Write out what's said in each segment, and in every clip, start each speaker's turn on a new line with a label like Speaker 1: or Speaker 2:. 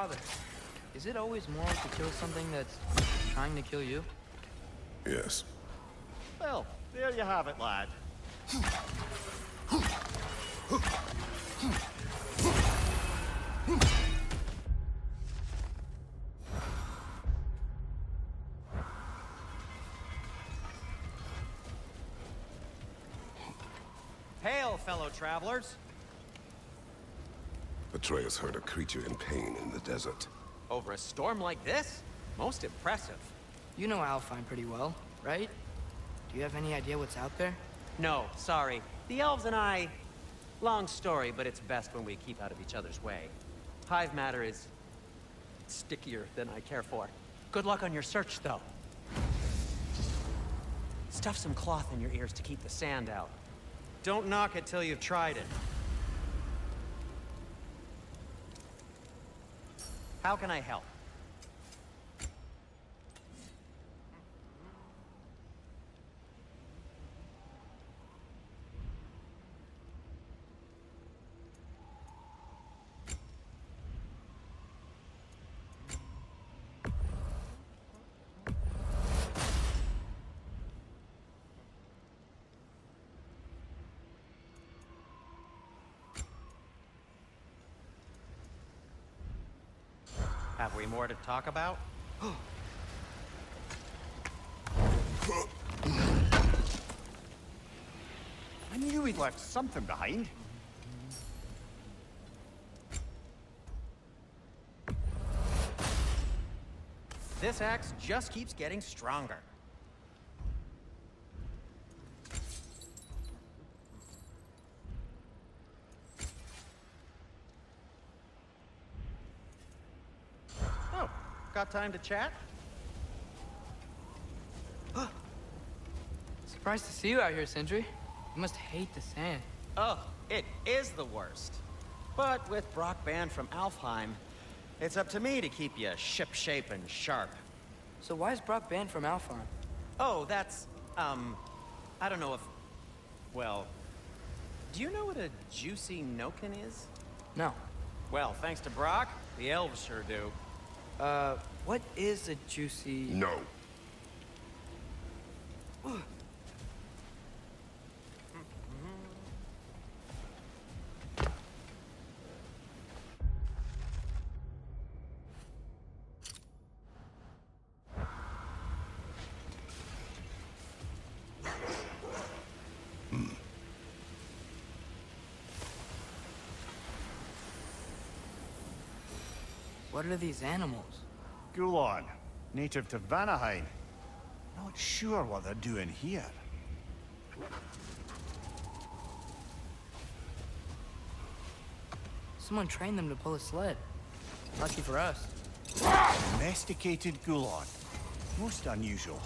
Speaker 1: father. Is it always moral to kill something that's trying to kill you?
Speaker 2: Yes.
Speaker 3: Well, there you have it, lad. Hail, fellow travelers.
Speaker 2: Atreus heard a creature in pain in the desert.
Speaker 3: Over a storm like this? Most impressive.
Speaker 1: You know Alfheim pretty well, right? Do you have any idea what's out there?
Speaker 3: No, sorry. The elves and I... Long story, but it's best when we keep out of each other's way. Hive matter is... stickier than I care for. Good luck on your search, though. Stuff some cloth in your ears to keep the sand out. Don't knock it till you've tried it. How can I help? Have we more to talk about?
Speaker 4: I knew he'd left something behind.
Speaker 3: This axe just keeps getting stronger. Oh, got time to chat?
Speaker 1: Surprised to see you out here, Sindri. You must hate the sand.
Speaker 3: Oh, it is the worst. But with Brock banned from Alfheim, it's up to me to keep you shipshape and sharp.
Speaker 1: So why is Brock banned from Alfheim?
Speaker 3: Oh, that's, I don't know if... Well, do you know what a juicy Noken is?
Speaker 1: No.
Speaker 3: Well, thanks to Brock, the elves sure do.
Speaker 1: What is a juicy...
Speaker 2: No.
Speaker 1: What are these animals?
Speaker 4: Gulon, native to Vanaheim. Not sure what they're doing here.
Speaker 1: Someone trained them to pull a sled. Lucky for us.
Speaker 4: Domesticated Gulon. Most unusual.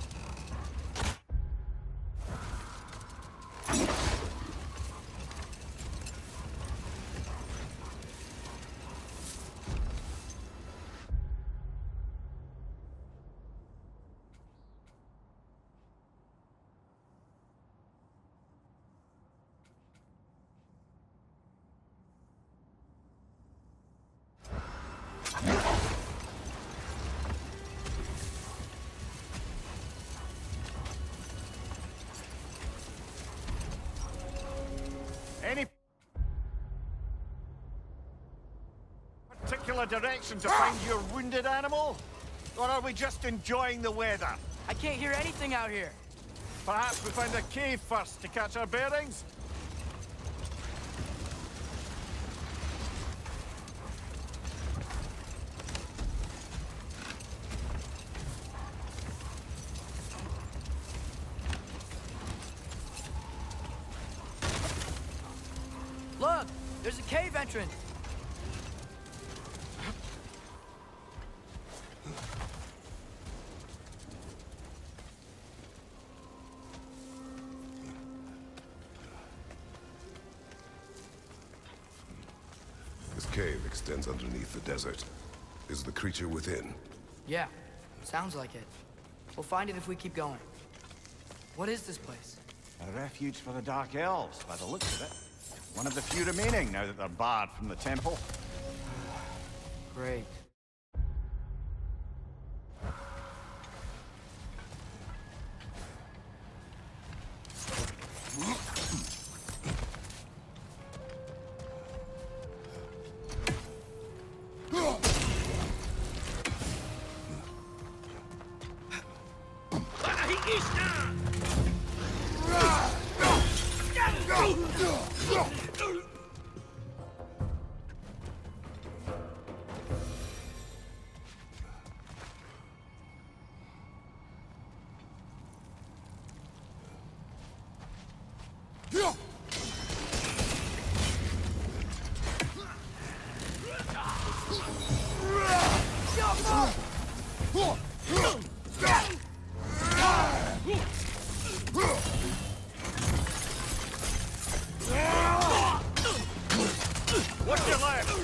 Speaker 4: Any particular direction to find your wounded animal? Or are we just enjoying the weather?
Speaker 1: I can't hear anything out here.
Speaker 4: Perhaps we find a cave first to catch our bearings?
Speaker 1: Look! There's a cave entrance!
Speaker 2: This cave extends underneath the desert. Is the creature within?
Speaker 1: Yeah, sounds like it. We'll find it if we keep going. What is this place?
Speaker 4: A refuge for the Dark Elves, by the looks of it. One of the few remaining now that they're barred from the temple.
Speaker 1: Great.
Speaker 4: What's your left?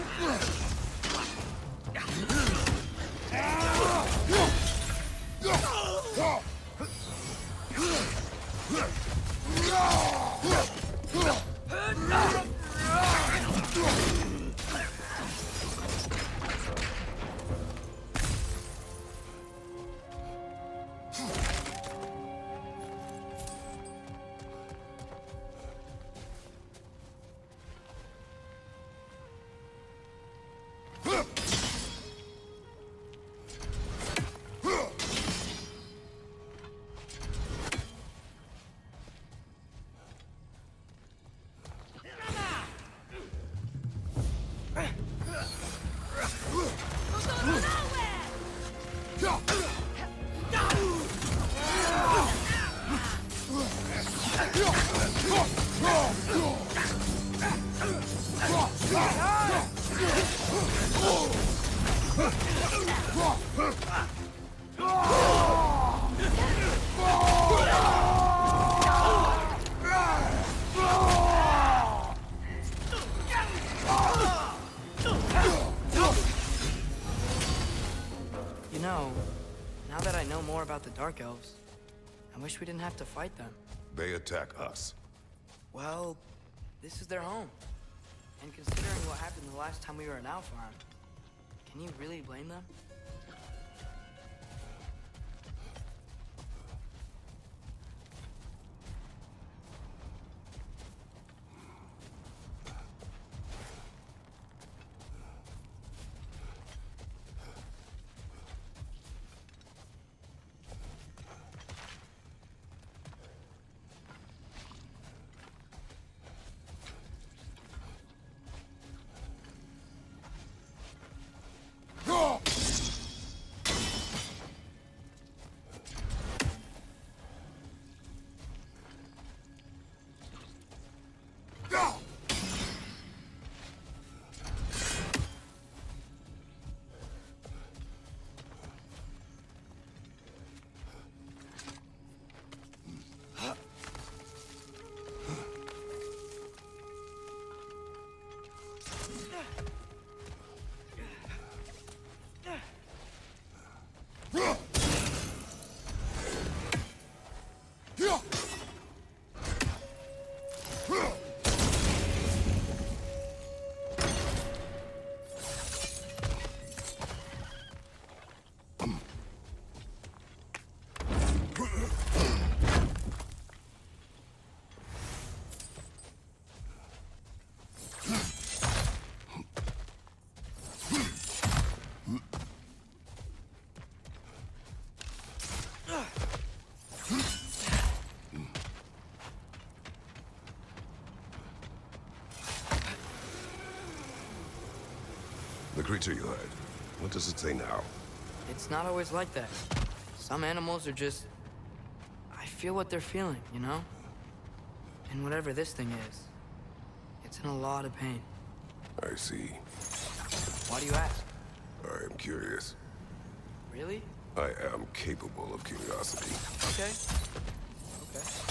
Speaker 1: You know, now that I know more about the Dark Elves, I wish we didn't have to fight them.
Speaker 2: They attack us.
Speaker 1: Well, this is their home. And considering what happened the last time we were in Alfarm, can you really blame them?
Speaker 2: The creature you had, what does it say now?
Speaker 1: It's not always like that. Some animals are just... I feel what they're feeling, you know? And whatever this thing is, it's in a lot of pain.
Speaker 2: I see.
Speaker 1: Why do you ask?
Speaker 2: I am curious.
Speaker 1: Really?
Speaker 2: I am capable of curiosity.
Speaker 1: Okay. Okay.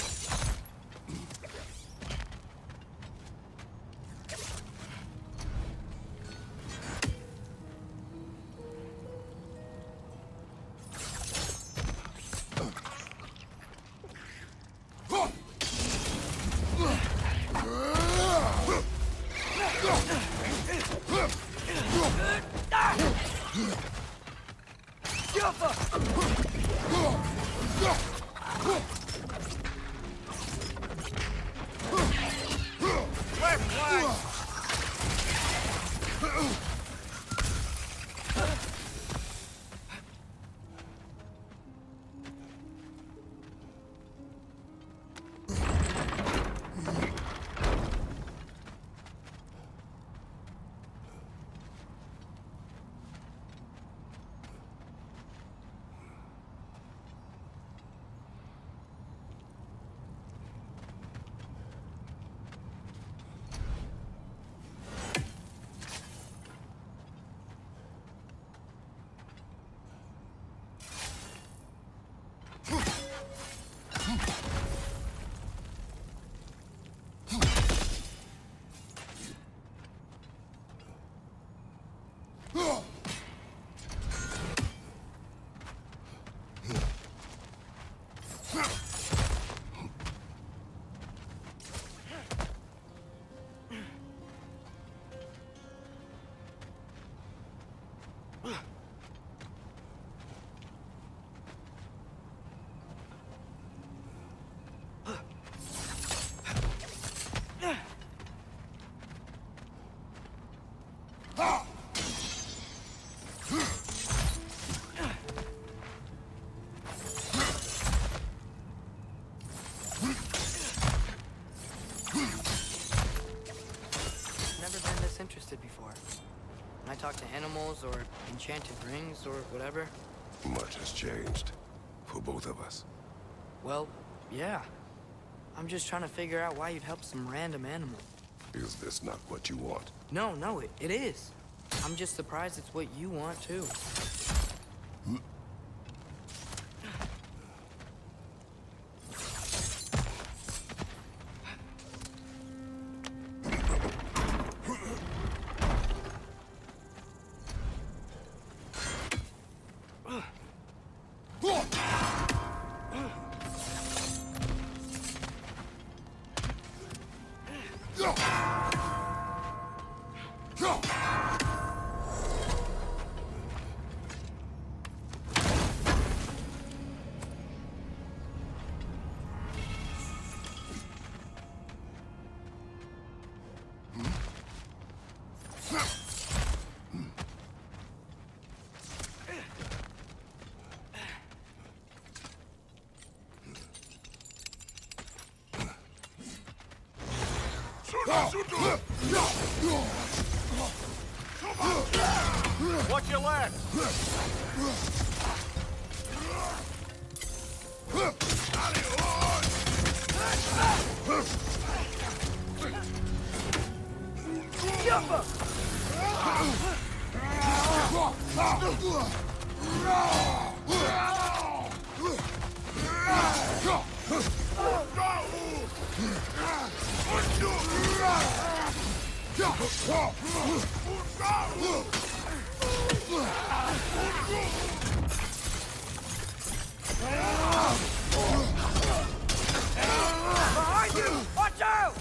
Speaker 1: animals or enchanted rings or whatever?
Speaker 2: Much has changed. For both of us.
Speaker 1: Well, yeah. I'm just trying to figure out why you'd help some random animal.
Speaker 2: Is this not what you want?
Speaker 1: No, it is. I'm just surprised it's what you want, too.
Speaker 4: Watch your left!
Speaker 3: Behind you! Watch out!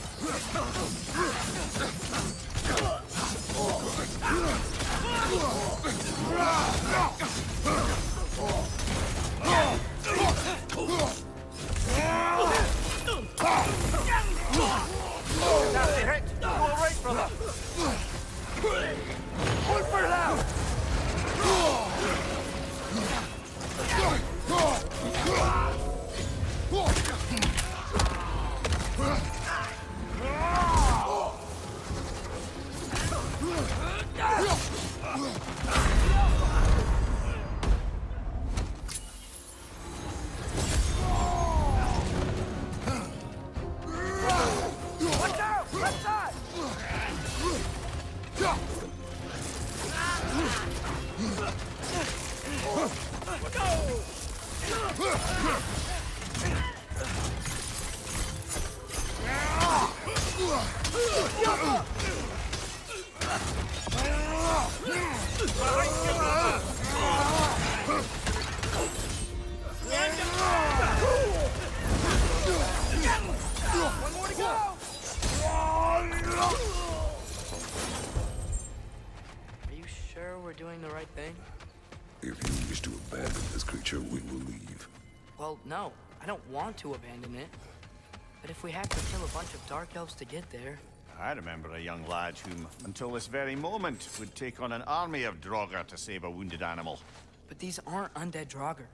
Speaker 3: Nasty hit! You all right, brother? Hold for now! Watch out! Left side! One more to go!
Speaker 1: Are you sure we're doing the right thing?
Speaker 2: If you wish to abandon this creature, we will leave.
Speaker 1: Well, no. I don't want to abandon it. But if we have to kill a bunch of Dark Elves to get there...
Speaker 4: I remember a young lad whom, until this very moment, would take on an army of Draugr to save a wounded animal.
Speaker 1: But these aren't undead Draugr.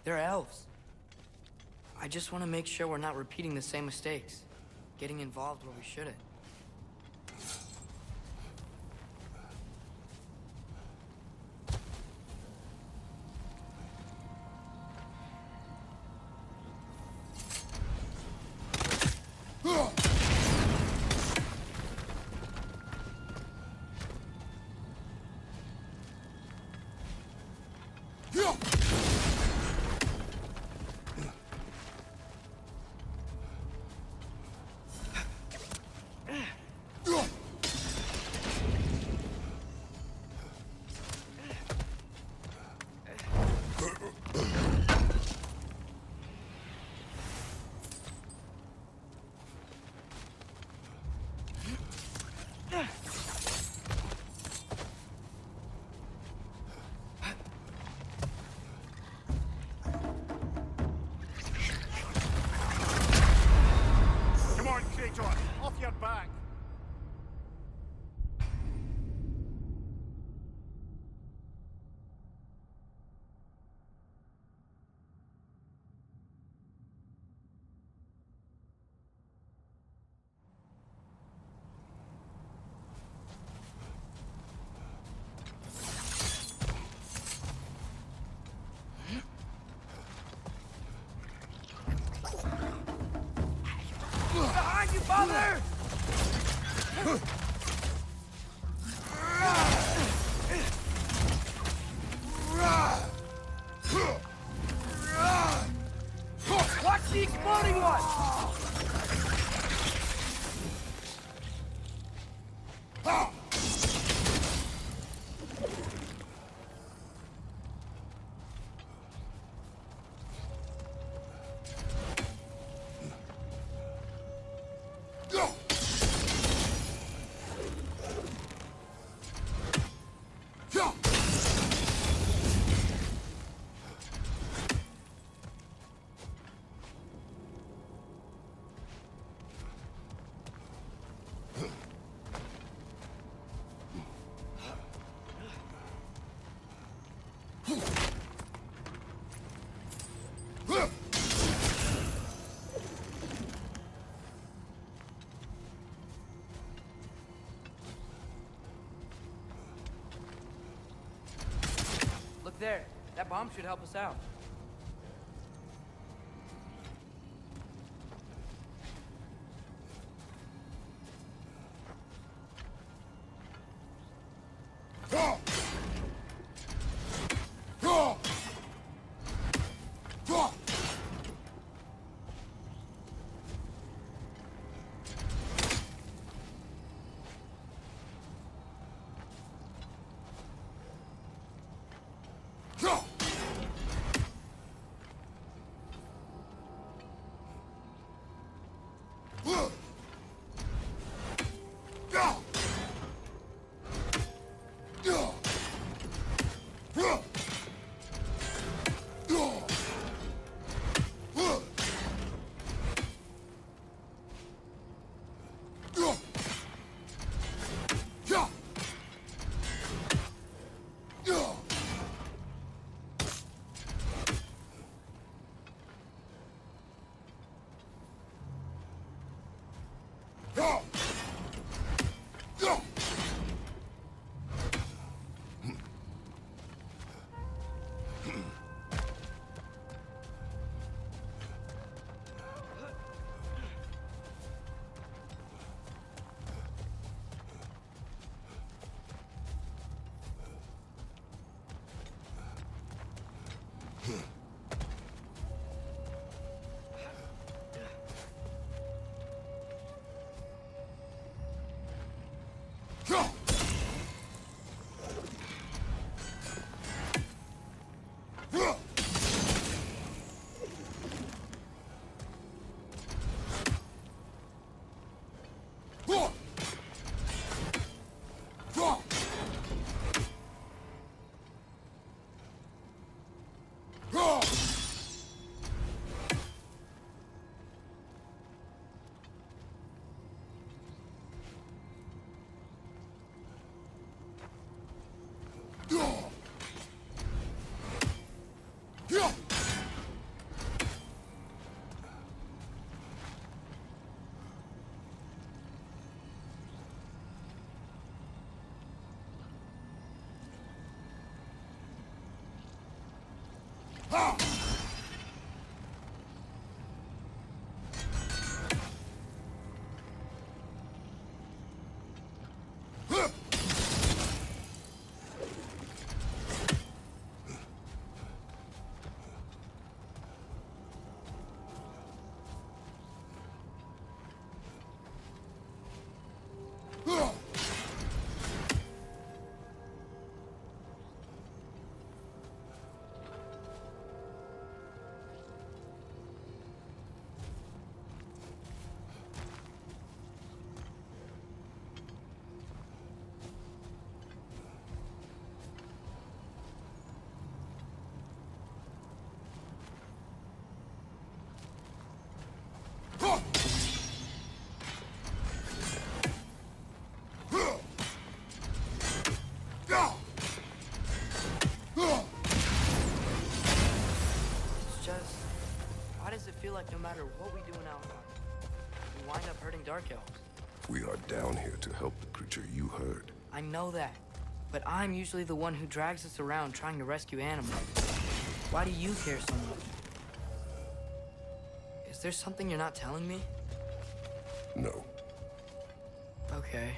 Speaker 1: They're elves. I just want to make sure we're not repeating the same mistakes. Getting involved where we shouldn't.
Speaker 4: Come on, Kratos! Off your back!
Speaker 1: Father! Watch the exploding one! Look there. That bomb should help us out. Feel like no matter what we do in Alpha, we wind up hurting Dark Elves.
Speaker 2: We are down here to help the creature you heard.
Speaker 1: I know that, but I'm usually the one who drags us around trying to rescue animals. Why do you care so much? Is there something you're not telling me?
Speaker 2: No.
Speaker 1: Okay.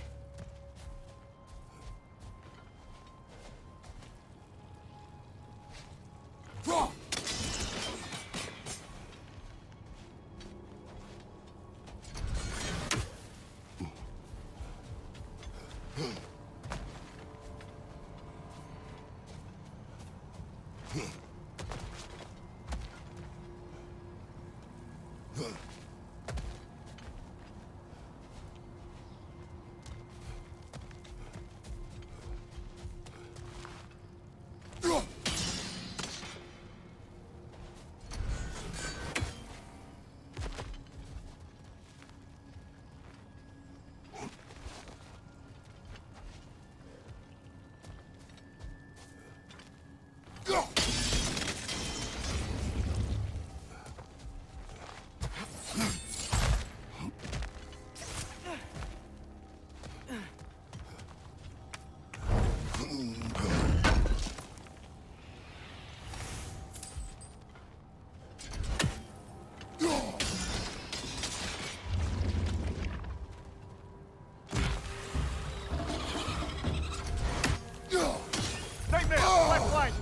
Speaker 4: Nightmare! Left flank!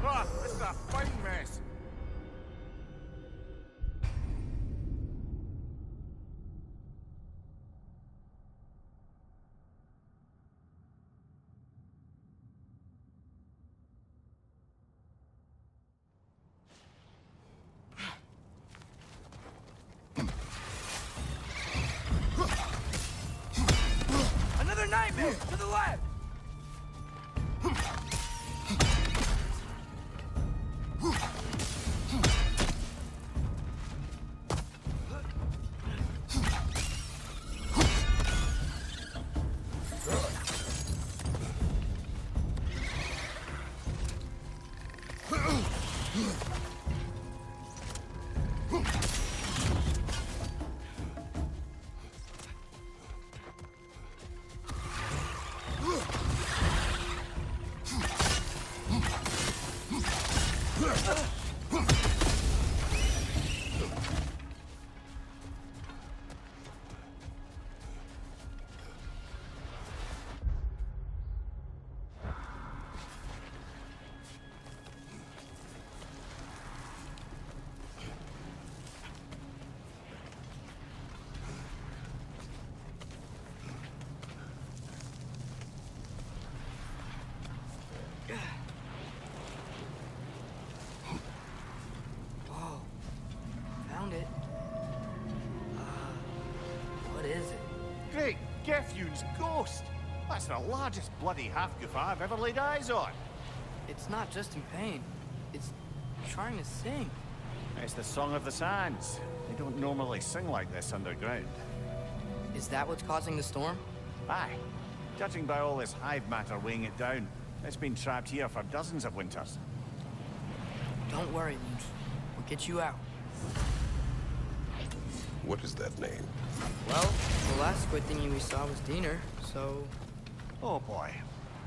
Speaker 4: Ah, this is a fine mess.
Speaker 1: Another nightmare! To the left! Whoa. Found it. What is it?
Speaker 4: Great Gefyun's ghost! That's the largest bloody half-goof I've ever laid eyes on.
Speaker 1: It's not just in pain. It's trying to sing.
Speaker 4: It's the Song of the Sands. They don't normally sing like this underground.
Speaker 1: Is that what's causing the storm?
Speaker 4: Aye. Judging by all this hive matter weighing it down, it's been trapped here for dozens of winters.
Speaker 1: Don't worry, Lynch. We'll get you out.
Speaker 2: What is that name?
Speaker 1: Well, the last squid thingy we saw was Diener, so...
Speaker 4: Oh boy.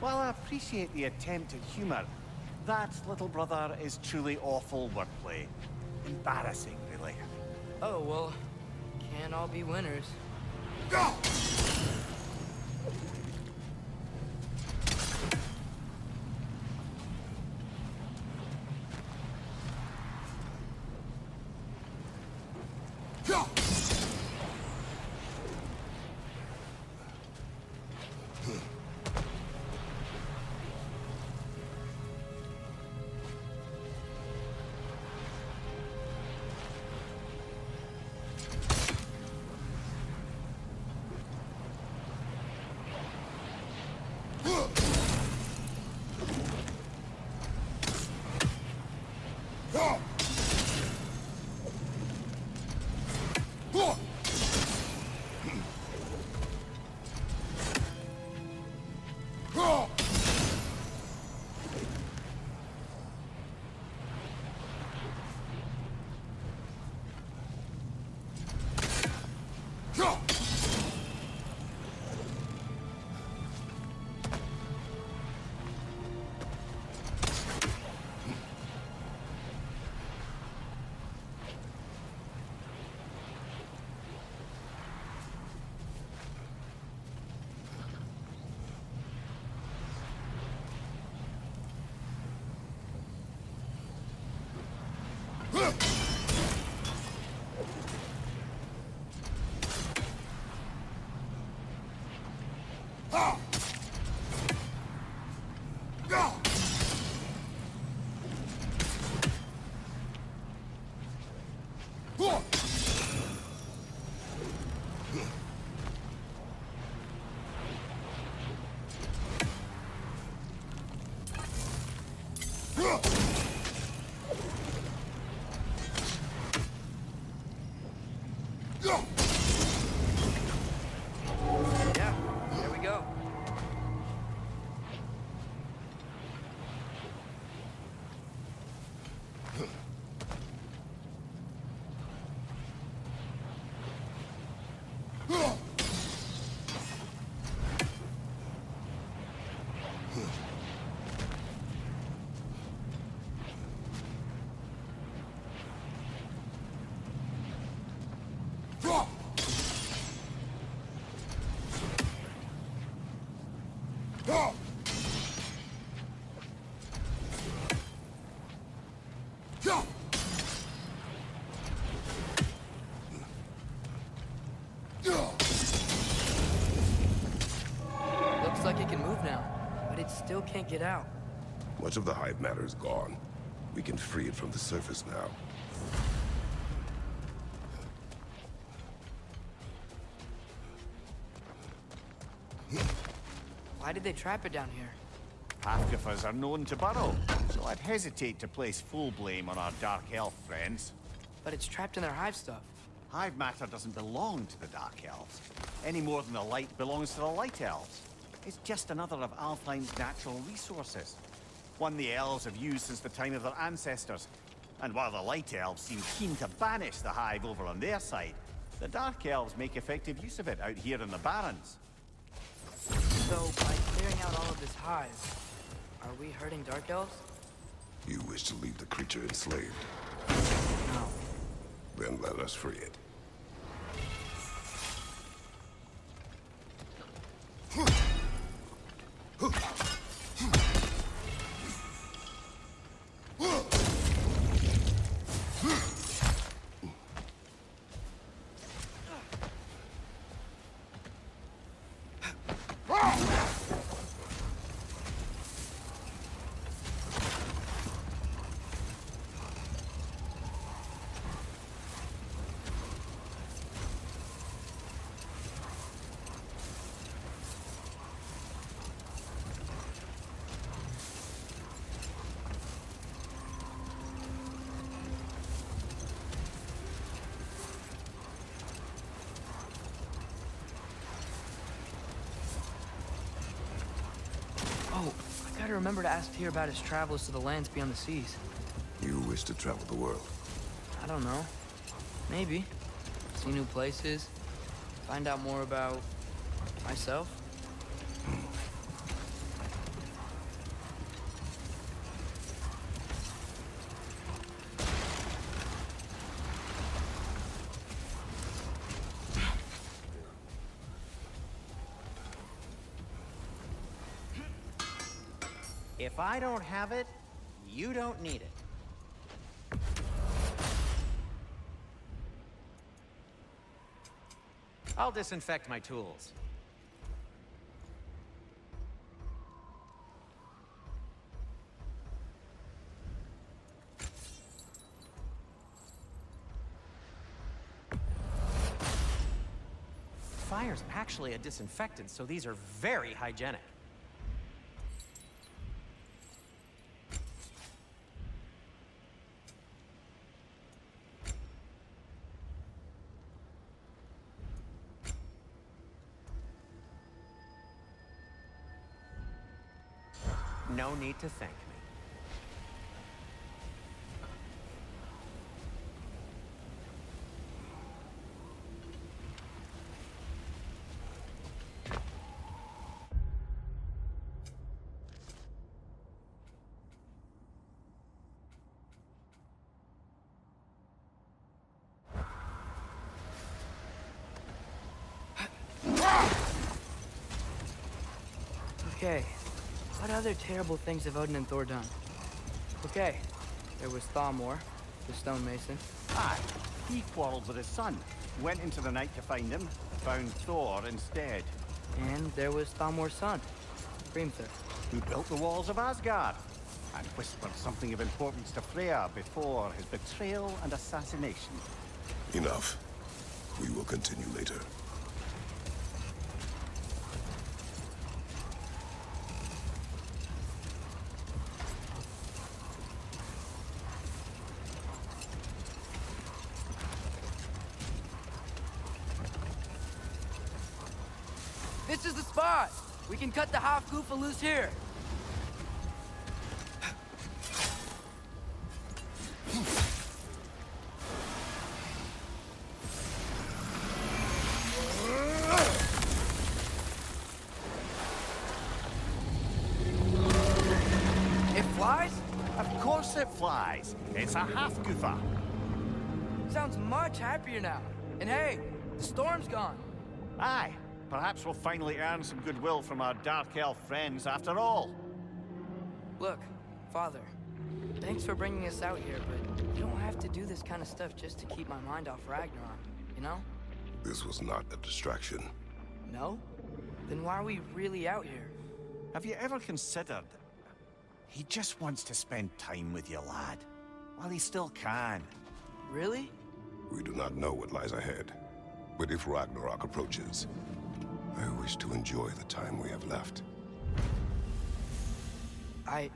Speaker 4: While I appreciate the attempt at humor, that, little brother, is truly awful wordplay. Embarrassing, really.
Speaker 1: Oh, well, can't all be winners. Yeah, there we go. Looks like it can move now, but it still can't get out.
Speaker 2: Much of the hive matter is gone. We can free it from the surface now.
Speaker 1: Why did they trap it down here?
Speaker 4: Half of us are known to burrow, so I'd hesitate to place full blame on our Dark Elf friends.
Speaker 1: But it's trapped in their hive stuff.
Speaker 4: Hive matter doesn't belong to the Dark Elves, any more than the light belongs to the Light Elves. It's just another of Alfheim's natural resources. One the elves have used since the time of their ancestors. And while the Light Elves seem keen to banish the hive over on their side, the Dark Elves make effective use of it out here in the Barrens.
Speaker 1: So, by clearing out all of this hive, are we hurting Dark Elves?
Speaker 2: You wish to leave the creature enslaved.
Speaker 1: No.
Speaker 2: Then let us free it.
Speaker 1: Oh, I gotta remember to ask Tyr about his travels to the lands beyond the seas.
Speaker 2: You wish to travel the world.
Speaker 1: I don't know. Maybe. See new places. Find out more about myself.
Speaker 3: If I don't have it, you don't need it. I'll disinfect my tools. Fire's actually a disinfectant, so these are very hygienic. No need to thank me.
Speaker 1: Okay. What other terrible things have Odin and Thor done? Okay. There was Thamor, the stonemason.
Speaker 4: Aye, he quarreled with his son. Went into the night to find him, found Thor instead.
Speaker 1: And there was Thalmor's son, Grimthur.
Speaker 4: Who built the walls of Asgard and whispered something of importance to Freya before his betrayal and assassination.
Speaker 2: Enough. We will continue later.
Speaker 1: This is the spot! We can cut the half-goofa loose here. It flies?
Speaker 4: Of course it flies. It's a half-goofa.
Speaker 1: Sounds much happier now. And hey, the storm's gone.
Speaker 4: Aye. Perhaps we'll finally earn some goodwill from our Dark Elf friends after all.
Speaker 1: Look, Father, thanks for bringing us out here, but you don't have to do this kind of stuff just to keep my mind off Ragnarok, you know?
Speaker 2: This was not a distraction.
Speaker 1: No? Then why are we really out here?
Speaker 4: Have you ever considered... He just wants to spend time with you, lad. While he still can.
Speaker 1: Really?
Speaker 2: We do not know what lies ahead. But if Ragnarok approaches, I wish to enjoy the time we have left.
Speaker 1: I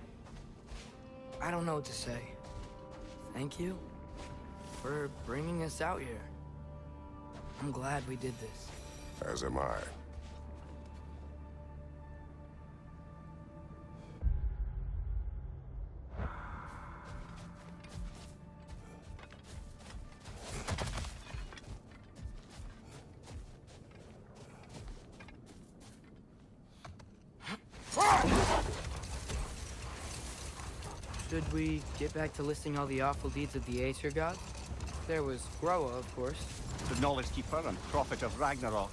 Speaker 1: don't know what to say. Thank you for bringing us out here. I'm glad we did this.
Speaker 2: As am I.
Speaker 1: Should we get back to listing all the awful deeds of the Aesir gods? There was Groa, of course.
Speaker 4: The Knowledge Keeper and Prophet of Ragnarok.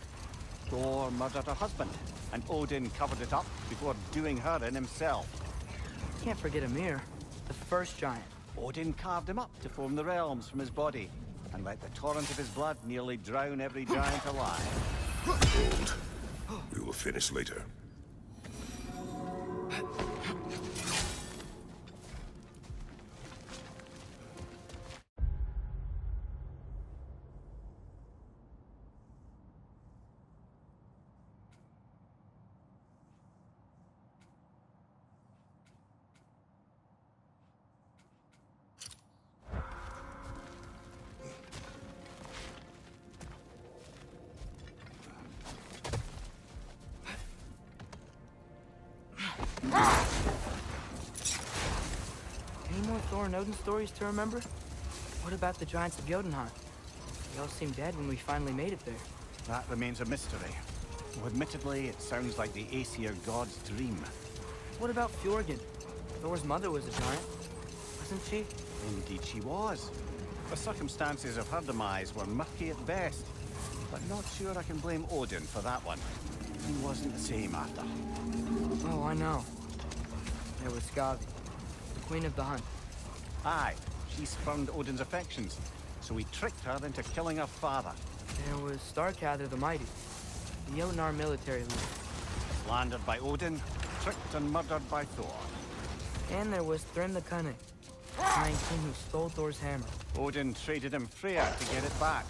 Speaker 4: Thor murdered her husband, and Odin covered it up before doing her in himself.
Speaker 1: Can't forget Ymir, the first giant.
Speaker 4: Odin carved him up to form the realms from his body, and let the torrent of his blood nearly drown every giant alive.
Speaker 2: Hold. We will finish later.
Speaker 1: Any more Thor and Odin stories to remember? What about the giants of Jotunheim? They all seemed dead when we finally made it there.
Speaker 4: That remains a mystery. Though admittedly, it sounds like the Aesir god's dream.
Speaker 1: What about Fjorgyn? Thor's mother was a giant, wasn't she?
Speaker 4: Indeed she was. The circumstances of her demise were murky at best. But not sure I can blame Odin for that one. He wasn't the same after.
Speaker 1: Oh, I know. There was Skavi, the queen of the hunt.
Speaker 4: Aye, she spurned Odin's affections, so he tricked her into killing her father.
Speaker 1: There was Starkather the Mighty, the Jotnar military leader.
Speaker 4: Slandered by Odin, tricked and murdered by Thor.
Speaker 1: And there was Thrym the Cunning, the Giant King who stole Thor's hammer.
Speaker 4: Odin traded him Freya to get it back,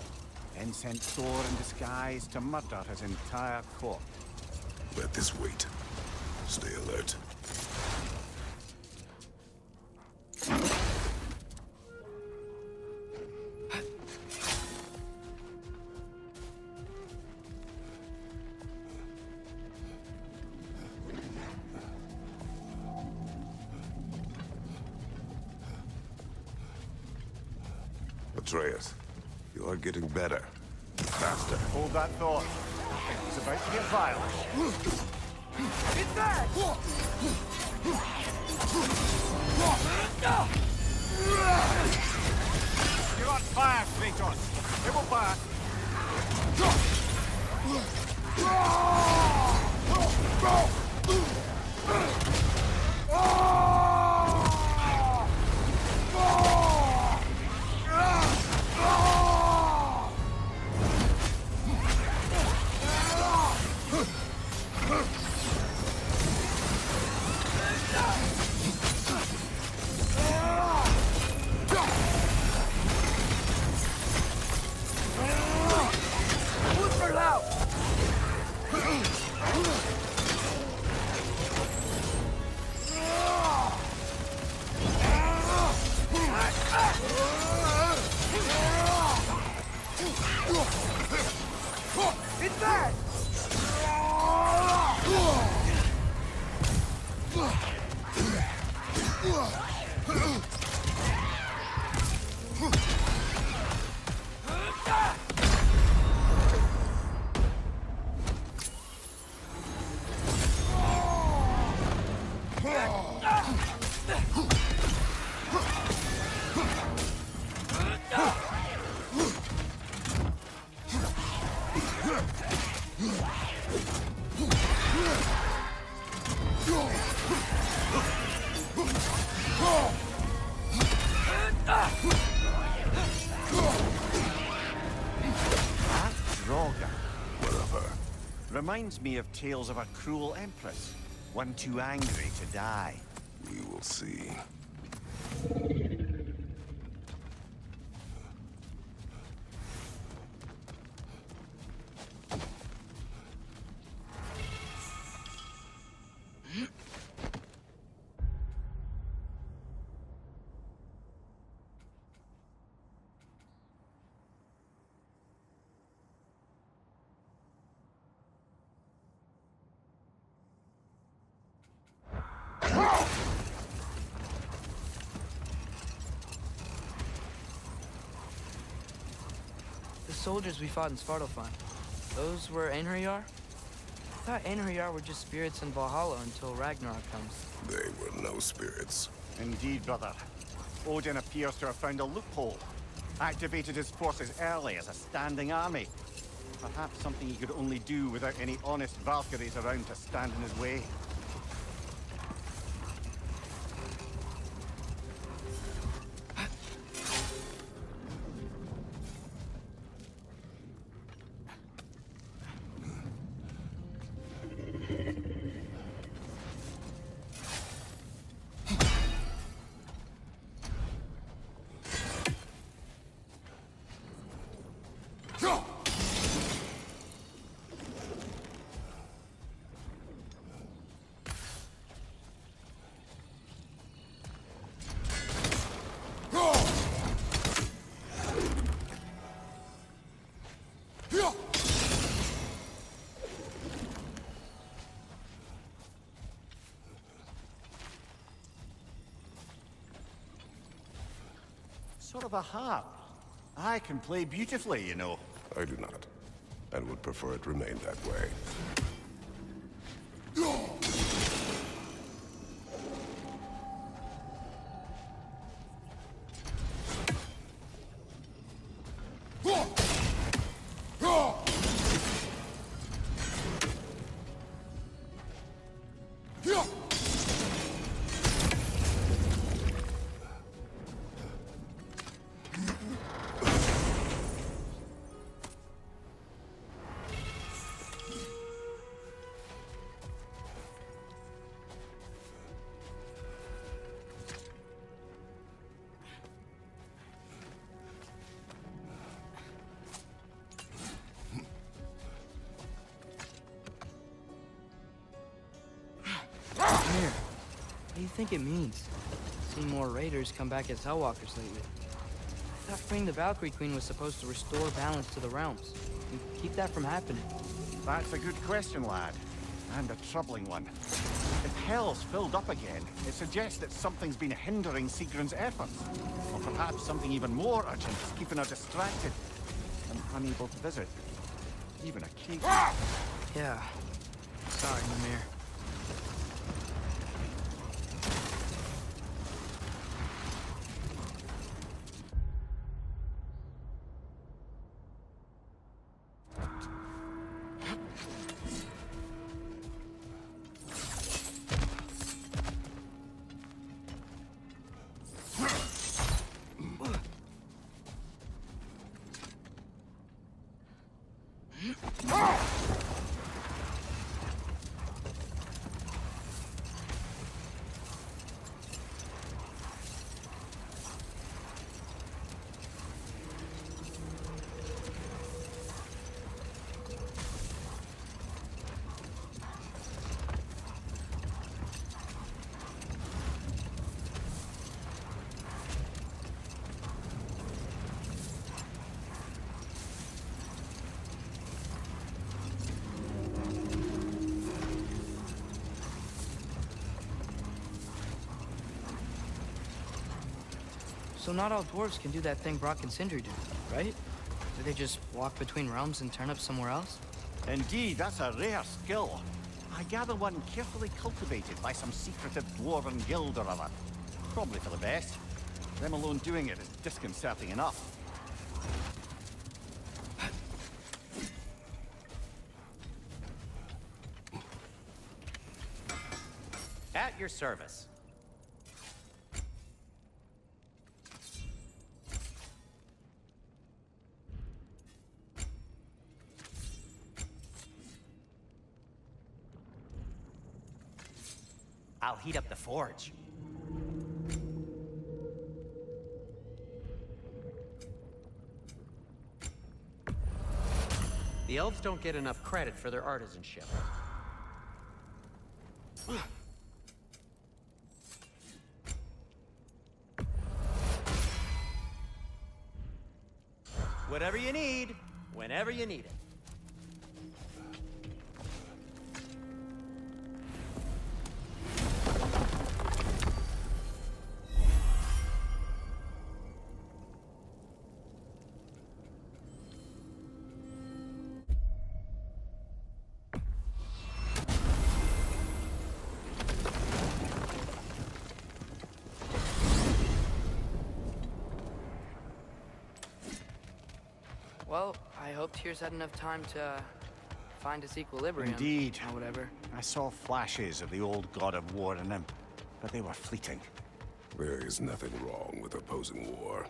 Speaker 4: then sent Thor in disguise to murder his entire court.
Speaker 2: Let this wait. Stay alert. Atreus, you are getting better. Faster.
Speaker 4: Hold that thought. It's about to get violent.
Speaker 1: It's back!
Speaker 4: You're on fire, Kratos. It will pass.
Speaker 5: It's bad!
Speaker 4: Reminds me of tales of a cruel empress, one too angry to die.
Speaker 2: We will see.
Speaker 1: The soldiers we fought in Svartalfheim, those were Einherjar? I thought Einherjar were just spirits in Valhalla until Ragnarok comes.
Speaker 2: They were no spirits.
Speaker 4: Indeed, brother. Odin appears to have found a loophole. Activated his forces early as a standing army. Perhaps something he could only do without any honest Valkyries around to stand in his way. Sort of a harp. I can play beautifully, you know.
Speaker 2: I do not, and would prefer it remain that way.
Speaker 1: Here, what do you think it means? Seeing more raiders come back as Hellwalkers lately. I thought freeing the Valkyrie Queen was supposed to restore balance to the realms, and keep that from happening.
Speaker 4: That's a good question, lad. And a troubling one. If Hell's filled up again, it suggests that something's been hindering Sigrun's efforts. Or perhaps something even more urgent is keeping her distracted and unable to visit. Even a king.
Speaker 1: Yeah. Sorry, Mimir. So not all dwarves can do that thing Brock and Sindri do, right? Do they just walk between realms and turn up somewhere else?
Speaker 4: Indeed, that's a rare skill. I gather one carefully cultivated by some secretive dwarven guild or other. Probably for the best. Them alone doing it is disconcerting enough.
Speaker 3: At your service. I'll heat up the forge. The elves don't get enough credit for their artisanship. Whatever you need, whenever you need it.
Speaker 1: Well, I hope Tyr's had enough time to find his equilibrium.
Speaker 4: Indeed.
Speaker 1: Or whatever.
Speaker 4: I saw flashes of the old god of war in him, but they were fleeting.
Speaker 2: There is nothing wrong with opposing war,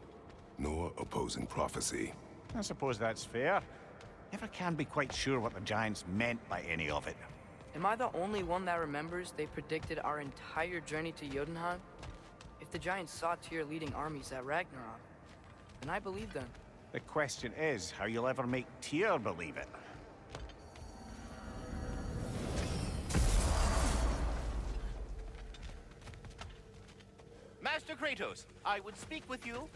Speaker 2: nor opposing prophecy.
Speaker 4: I suppose that's fair. Never can be quite sure what the Giants meant by any of it.
Speaker 1: Am I the only one that remembers they predicted our entire journey to Jotunheim? If the Giants saw Tyr leading armies at Ragnarok, then I believe them.
Speaker 4: The question is how you'll ever make Tyr believe it.
Speaker 6: Master Kratos, I would speak with you.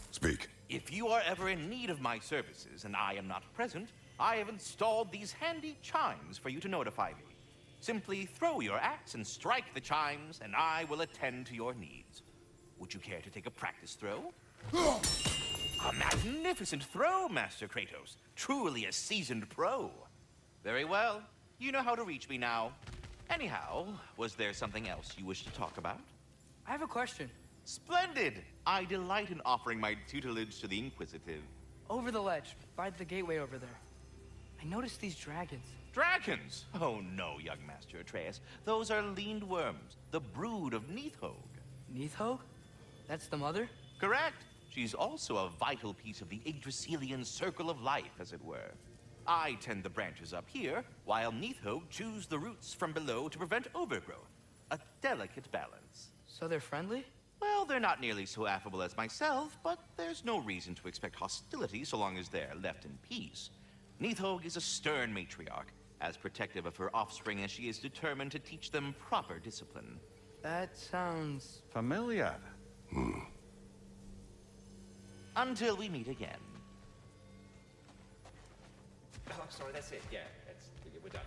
Speaker 2: Speak.
Speaker 6: If you are ever in need of my services and I am not present, I have installed these handy chimes for you to notify me. Simply throw your axe and strike the chimes, and I will attend to your needs. Would you care to take a practice throw? A magnificent throw, Master Kratos. Truly a seasoned pro. Very well. You know how to reach me now. Anyhow, was there something else you wish to talk about?
Speaker 1: I have a question.
Speaker 6: Splendid! I delight in offering my tutelage to the inquisitive.
Speaker 1: Over the ledge, by the gateway over there. I noticed these dragons.
Speaker 6: Dragons? Oh no, young Master Atreus. Those are leaned worms, the brood of Neithog.
Speaker 1: Neithog? That's the mother?
Speaker 6: Correct. She's also a vital piece of the Yggdrasilian circle of life, as it were. I tend the branches up here, while Neithog chews the roots from below to prevent overgrowth. A delicate balance.
Speaker 1: So they're friendly?
Speaker 6: Well, they're not nearly so affable as myself, but there's no reason to expect hostility so long as they're left in peace. Neithog is a stern matriarch, as protective of her offspring as she is determined to teach them proper discipline.
Speaker 1: That sounds...
Speaker 4: Familiar.
Speaker 6: Until we meet again. Oh, sorry, that's it. Yeah, we're done.